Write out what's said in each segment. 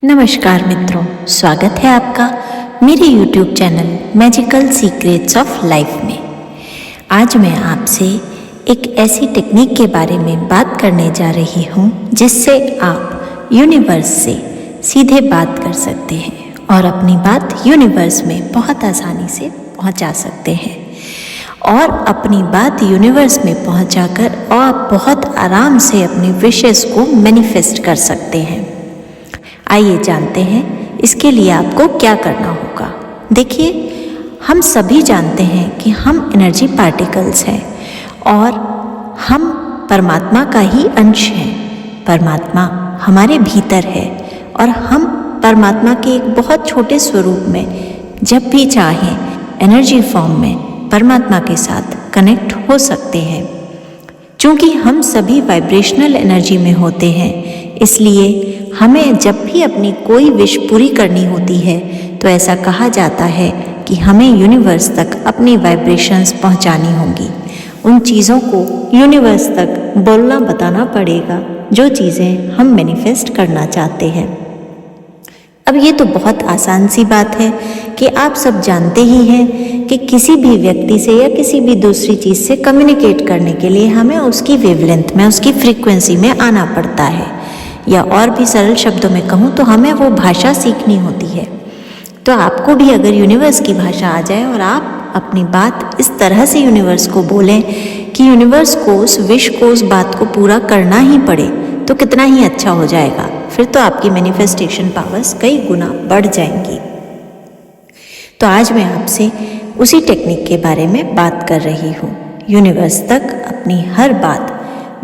नमस्कार मित्रों, स्वागत है आपका मेरे YouTube channel magical secrets of life में। आज मैं आपसे एक ऐसी टेक्निक के बारे में बात करने जा रही हूँ जिससे आप यूनिवर्स से सीधे बात कर सकते हैं और अपनी बात यूनिवर्स में बहुत आसानी से पहुँचा सकते हैं। और अपनी बात यूनिवर्स में पहुँचाकर आप बहुत आराम से अपनी विशेस को मैनिफेस्ट कर सकते हैं। आइए जानते हैं इसके लिए आपको क्या करना होगा। देखिए, हम सभी जानते हैं कि हम एनर्जी पार्टिकल्स हैं और हम परमात्मा का ही अंश हैं। परमात्मा हमारे भीतर है और हम परमात्मा के एक बहुत छोटे स्वरूप में जब भी चाहें एनर्जी फॉर्म में परमात्मा के साथ कनेक्ट हो सकते हैं। क्योंकि हम सभी वाइब्रेशनल एनर्जी में होते हैं, इसलिए हमें जब भी अपनी कोई विश पूरी करनी होती है तो ऐसा कहा जाता है कि हमें यूनिवर्स तक अपनी वाइब्रेशंस पहुंचानी होंगी। उन चीज़ों को यूनिवर्स तक बोलना बताना पड़ेगा जो चीज़ें हम मैनिफेस्ट करना चाहते हैं। अब ये तो बहुत आसान सी बात है कि आप सब जानते ही हैं कि किसी भी व्यक्ति से या किसी भी दूसरी चीज़ से कम्युनिकेट करने के लिए हमें उसकी वेवलेंथ में, उसकी फ्रीक्वेंसी में आना पड़ता है, या और भी सरल शब्दों में कहूँ तो हमें वो भाषा सीखनी होती है। तो आपको भी अगर यूनिवर्स की भाषा आ जाए और आप अपनी बात इस तरह से यूनिवर्स को बोलें कि यूनिवर्स को उस विश को, उस बात को पूरा करना ही पड़े, तो कितना ही अच्छा हो जाएगा। फिर तो आपकी मैनिफेस्टेशन पावर्स कई गुना बढ़ जाएंगी। तो आज मैं आपसे उसी टेक्निक के बारे में बात कर रही हूँ। यूनिवर्स तक अपनी हर बात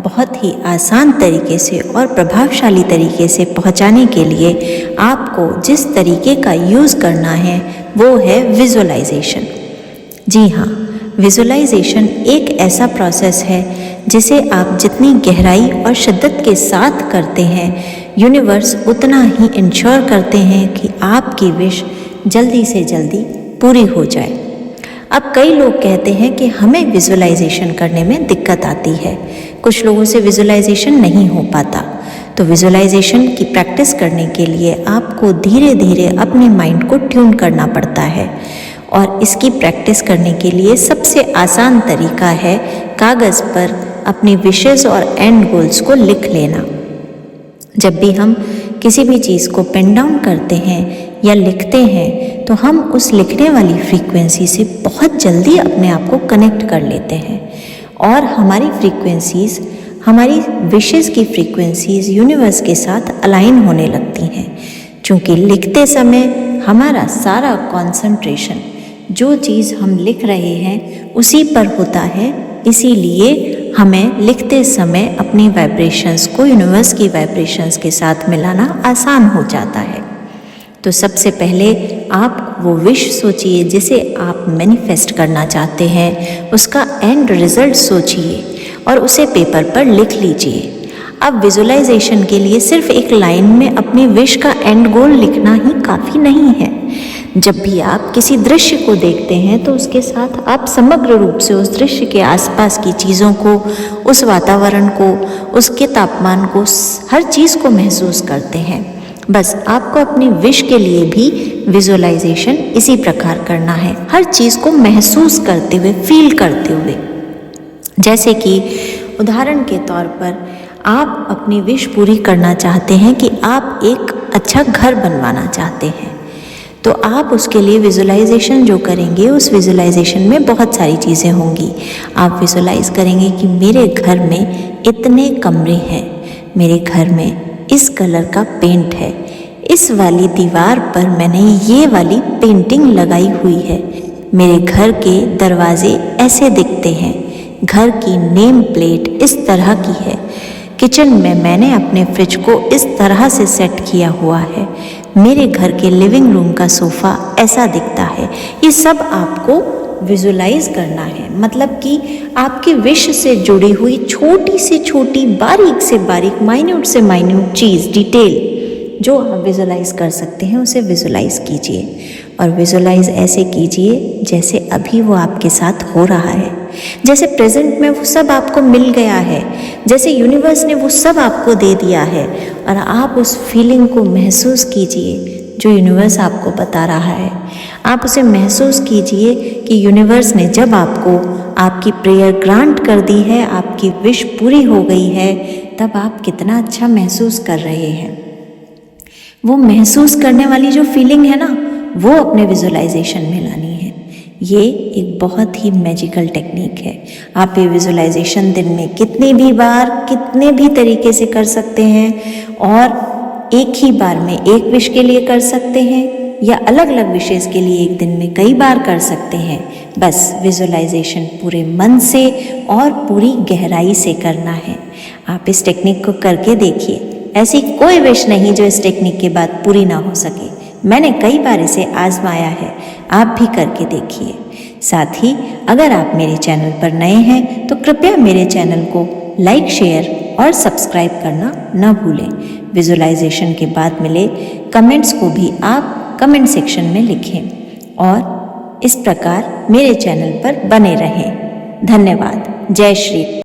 बहुत ही आसान तरीके से और प्रभावशाली तरीके से पहुंचाने के लिए आपको जिस तरीके का यूज़ करना है वो है विजुअलाइजेशन। जी हाँ, विजुअलाइजेशन एक ऐसा प्रोसेस है जिसे आप जितनी गहराई और शिद्दत के साथ करते हैं, यूनिवर्स उतना ही इंश्योर करते हैं कि आपकी विश जल्दी से जल्दी पूरी हो जाए। अब कई लोग कहते हैं कि हमें विजुअलाइजेशन करने में दिक्कत आती है, कुछ लोगों से विजुअलाइजेशन नहीं हो पाता। तो विजुअलाइजेशन की प्रैक्टिस करने के लिए आपको धीरे धीरे अपने माइंड को ट्यून करना पड़ता है और इसकी प्रैक्टिस करने के लिए सबसे आसान तरीका है कागज़ पर अपनी विशेस और एंड गोल्स को लिख लेना। जब भी हम किसी भी चीज़ को पेन डाउन करते हैं या लिखते हैं तो हम उस लिखने वाली फ्रीक्वेंसी से बहुत जल्दी अपने आप को कनेक्ट कर लेते हैं और हमारी फ्रीक्वेंसीज, हमारी विशेस की फ्रीक्वेंसीज यूनिवर्स के साथ अलाइन होने लगती हैं। क्योंकि लिखते समय हमारा सारा कंसंट्रेशन जो चीज़ हम लिख रहे हैं उसी पर होता है, इसीलिए हमें लिखते समय अपनी वाइब्रेशंस को यूनिवर्स की वाइब्रेशंस के साथ मिलाना आसान हो जाता है। तो सबसे पहले आप वो विश सोचिए जिसे आप मैनिफेस्ट करना चाहते हैं, उसका एंड रिजल्ट सोचिए और उसे पेपर पर लिख लीजिए। अब विजुअलाइजेशन के लिए सिर्फ एक लाइन में अपनी विश का एंड गोल लिखना ही काफ़ी नहीं है। जब भी आप किसी दृश्य को देखते हैं तो उसके साथ आप समग्र रूप से उस दृश्य के आसपास की चीज़ों को, उस वातावरण को, उसके तापमान को, हर चीज़ को महसूस करते हैं। बस आपको अपनी विश के लिए भी विजुअलाइजेशन इसी प्रकार करना है, हर चीज़ को महसूस करते हुए, फील करते हुए। जैसे कि उदाहरण के तौर पर आप अपनी विश पूरी करना चाहते हैं कि आप एक अच्छा घर बनवाना चाहते हैं, तो आप उसके लिए विजुअलाइजेशन जो करेंगे उस विजुअलाइजेशन में बहुत सारी चीज़ें होंगी। आप विजुअलाइज करेंगे कि मेरे घर में इतने कमरे हैं, मेरे घर में इस कलर का पेंट है, इस वाली दीवार पर मैंने ये वाली पेंटिंग लगाई हुई है, मेरे घर के दरवाजे ऐसे दिखते हैं, घर की नेम प्लेट इस तरह की है, किचन में मैंने अपने फ्रिज को इस तरह से सेट किया हुआ है, मेरे घर के लिविंग रूम का सोफ़ा ऐसा दिखता है। ये सब आपको विजुअलाइज करना है, मतलब कि आपकी विश से जुड़ी हुई छोटी से छोटी, बारीक से बारीक, माइन्यूट से माइन्यूट चीज़, डिटेल जो आप विजुलाइज कर सकते हैं उसे विजुलाइज कीजिए, और विजुलाइज ऐसे कीजिए जैसे अभी वो आपके साथ हो रहा है, जैसे प्रेजेंट में वो सब आपको मिल गया है, जैसे यूनिवर्स ने वो सब आपको दे दिया है, और आप उस फीलिंग को महसूस कीजिए जो यूनिवर्स आपको बता रहा है। आप उसे महसूस कीजिए कि यूनिवर्स ने जब आपको आपकी प्रेयर ग्रांट कर दी है, आपकी विश पूरी हो गई है, तब आप कितना अच्छा महसूस कर रहे हैं। वो महसूस करने वाली जो फीलिंग है ना, वो अपने विजुलाइजेशन में लानी है। ये एक बहुत ही मैजिकल टेक्निक है। आप ये विजुलाइजेशन दिन में कितनी भी बार, कितने भी तरीके से कर सकते हैं, और एक ही बार में एक विश के लिए कर सकते हैं, या अलग अलग विशेष के लिए एक दिन में कई बार कर सकते हैं। बस विजुलाइजेशन पूरे मन से और पूरी गहराई से करना है। आप इस टेक्निक को करके देखिए। ऐसी कोई विश नहीं जो इस टेक्निक के बाद पूरी ना हो सके। मैंने कई बार इसे आजमाया है, आप भी करके देखिए। साथ ही अगर आप मेरे चैनल पर नए हैं तो कृपया मेरे चैनल को लाइक, शेयर और सब्सक्राइब करना न भूलें। विजुलाइजेशन के बाद मिले कमेंट्स को भी आप कमेंट सेक्शन में लिखें, और इस प्रकार मेरे चैनल पर बने रहें। धन्यवाद। जय श्री।